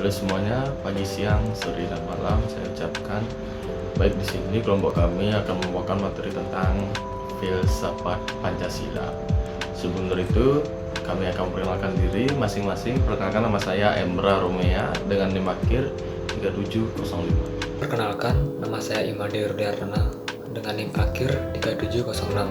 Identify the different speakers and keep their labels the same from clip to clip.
Speaker 1: Halo semuanya, pagi, siang, sore, dan malam saya ucapkan. Baik, di sini kelompok kami akan membawakan materi tentang filsafat Pancasila. Sebelum itu, kami akan memperkenalkan diri masing-masing. Perkenalkan, nama saya Embra Romea dengan NIM akhir 3705.
Speaker 2: Perkenalkan, nama saya Imade Rudiartana dengan NIM akhir 3706.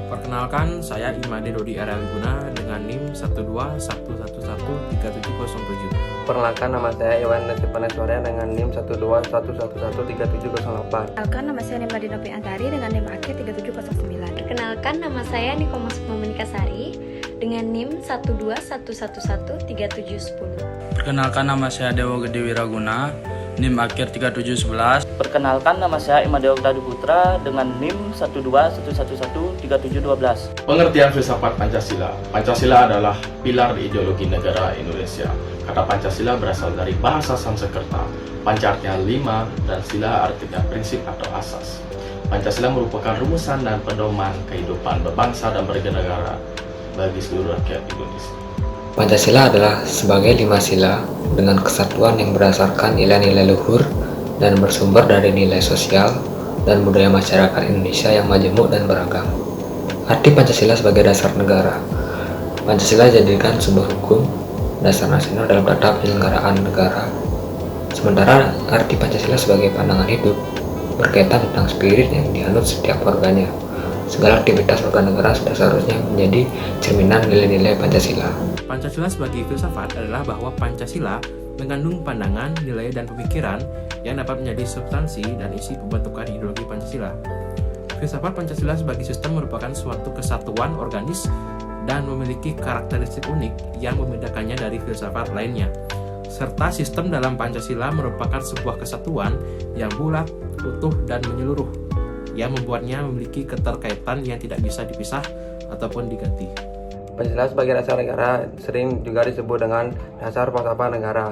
Speaker 3: Perkenalkan, saya Imade Dodi Aralguna dengan NIM 121113707.
Speaker 4: Perkenalkan, nama saya Iwan Nasipaneswarya dengan NIM 121113708.
Speaker 5: Perkenalkan, nama saya Nimadi Nopi Antari dengan NIM akhir 3709.
Speaker 6: Perkenalkan, nama saya Niko Monikasari dengan NIM 121113710.
Speaker 7: Perkenalkan, nama saya Dewo Gede Wiraguna, NIM akhir 3711.
Speaker 8: Perkenalkan, nama saya Imadewa Gladi Putra dengan NIM 121113712.
Speaker 1: Pengertian filsafat Pancasila. Pancasila adalah pilar ideologi negara Indonesia. Kata Pancasila berasal dari bahasa Sanskerta. Panca artinya 5 dan sila artinya prinsip atau asas. Pancasila merupakan rumusan dan pedoman kehidupan berbangsa dan bernegara bagi seluruh rakyat Indonesia.
Speaker 2: Pancasila adalah sebagai 5 sila dengan kesatuan yang berdasarkan nilai-nilai luhur dan bersumber dari nilai sosial dan budaya masyarakat Indonesia yang majemuk dan beragam. Arti Pancasila sebagai dasar negara. Pancasila dijadikan sebuah hukum dasar nasional dalam tata penyelenggaraan negara. Sementara arti Pancasila sebagai pandangan hidup berkaitan tentang spirit yang dianut setiap warganya. Segala aktivitas warga negara sudah seharusnya menjadi cerminan nilai-nilai Pancasila.
Speaker 3: Pancasila sebagai filsafat adalah bahwa Pancasila mengandung pandangan, nilai, dan pemikiran yang dapat menjadi substansi dan isi pembentukan ideologi Pancasila. Filsafat Pancasila sebagai sistem merupakan suatu kesatuan organis dan memiliki karakteristik unik yang membedakannya dari filsafat lainnya. Serta sistem dalam Pancasila merupakan sebuah kesatuan yang bulat, utuh, dan menyeluruh, yang membuatnya memiliki keterkaitan yang tidak bisa dipisah ataupun diganti.
Speaker 4: Pancasila sebagai dasar negara sering juga disebut dengan dasar falsafah negara.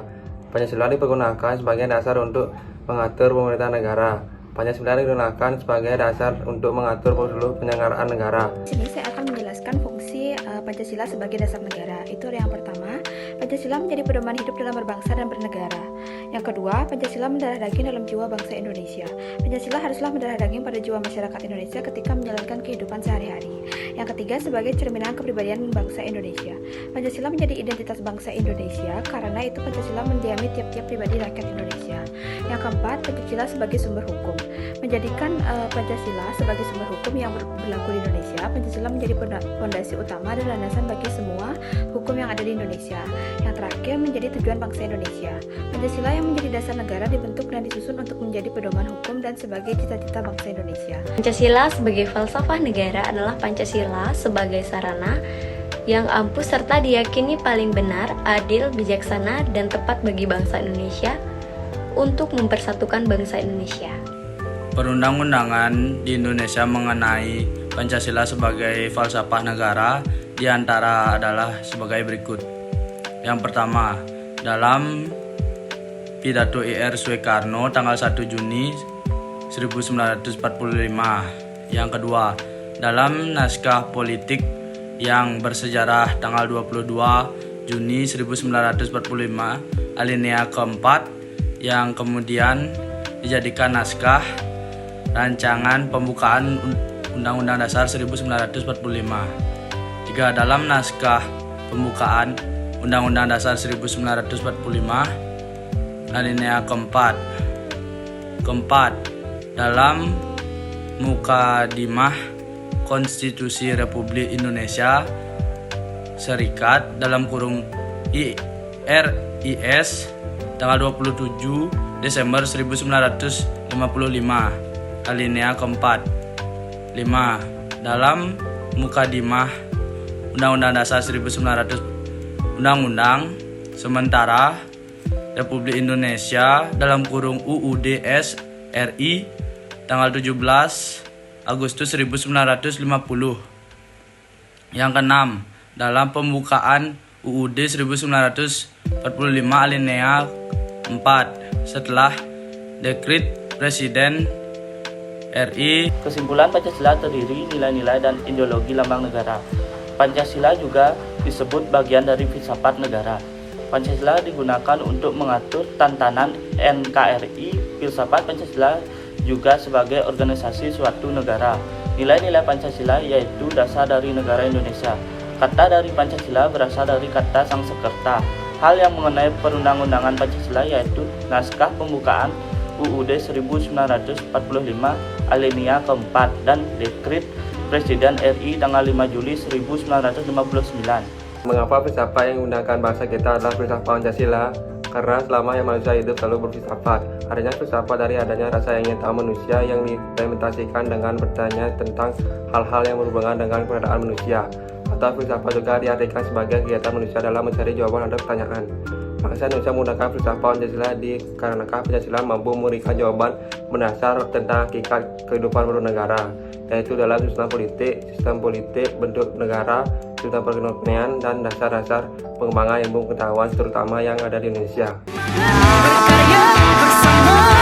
Speaker 4: Pancasila dipergunakan sebagai dasar untuk mengatur pemerintahan negara. Pancasila digunakan sebagai dasar untuk mengatur seluruh penyelenggaraan negara.
Speaker 5: Di sini saya akan menjelaskan fungsi Pancasila sebagai dasar negara. Itu yang pertama, Pancasila menjadi pedoman hidup dalam berbangsa dan bernegara. Yang kedua, Pancasila mendarah daging dalam jiwa bangsa Indonesia. Pancasila haruslah mendarah daging pada jiwa masyarakat Indonesia ketika menjalankan kehidupan sehari-hari. Yang ketiga, sebagai cerminan kepribadian bangsa Indonesia. Pancasila menjadi identitas bangsa Indonesia karena itu Pancasila mendiami tiap-tiap pribadi rakyat Indonesia. Yang keempat, Pancasila sebagai sumber hukum. Menjadikan Pancasila sebagai sumber hukum yang berlaku di Indonesia, Pancasila menjadi fondasi utama dan landasan bagi semua hukum yang ada di Indonesia. Yang terakhir, menjadi tujuan bangsa Indonesia. Pancasila yang menjadi dasar negara dibentuk dan disusun untuk menjadi pedoman hukum dan sebagai cita-cita bangsa Indonesia.
Speaker 6: Pancasila sebagai falsafah negara adalah Pancasila sebagai sarana yang ampuh serta diyakini paling benar, adil, bijaksana, dan tepat bagi bangsa Indonesia untuk mempersatukan bangsa Indonesia.
Speaker 7: Perundang-undangan di Indonesia mengenai Pancasila sebagai falsafah negara diantara adalah sebagai berikut. Yang pertama, dalam pidato Ir Soekarno tanggal 1 Juni 1945. Yang kedua, dalam naskah politik yang bersejarah tanggal 22 Juni 1945 alinea keempat yang kemudian dijadikan naskah rancangan pembukaan Undang-Undang Dasar 1945. 3. Dalam naskah pembukaan Undang-Undang Dasar 1945 alinea keempat. Dalam Mukadimah Konstitusi Republik Indonesia Serikat dalam kurung IRIS tanggal 27 Desember 1955 alinea keempat. 5. Dalam Mukadimah Undang-Undang Dasar 1900 Undang-Undang Sementara Republik Indonesia dalam kurung UUD RI tanggal 17 Agustus 1950. Yang keenam, dalam pembukaan UUD 1945 alinea 4 setelah Dekret Presiden RI.
Speaker 8: Kesimpulan, Pancasila terdiri nilai-nilai dan ideologi lambang negara. Pancasila juga disebut bagian dari filsafat negara. Pancasila digunakan untuk mengatur tantanan NKRI. Filsafat Pancasila juga sebagai organisasi suatu negara. Nilai-nilai Pancasila yaitu dasar dari negara Indonesia. Kata dari Pancasila berasal dari kata Sangsekerta. Hal yang mengenai perundang-undangan Pancasila yaitu naskah pembukaan UUD 1945 alinea keempat dan dekret Presiden RI tanggal 5 Juli 1959.
Speaker 4: Mengapa filsafat yang menggunakan bahasa kita adalah filsafat Pancasila? Karena selama yang manusia hidup selalu berfilsafat. Adanya filsafat dari adanya rasa ingin tahu manusia yang diimplementasikan dengan bertanya tentang hal-hal yang berhubungan dengan keberadaan manusia. Atau filsafat juga diartikan sebagai kegiatan manusia dalam mencari jawaban terhadap pertanyaan. Bangsa Indonesia menggunakan filsafat Pancasila dikarenakan Pancasila mampu memberikan jawaban mendasar tentang hakikat kehidupan bernegara, yaitu dalam sistem politik, bentuk negara, sistem perekonomian, dan dasar-dasar pengembangan ilmu pengetahuan terutama yang ada di Indonesia.
Speaker 9: Berkarya bersama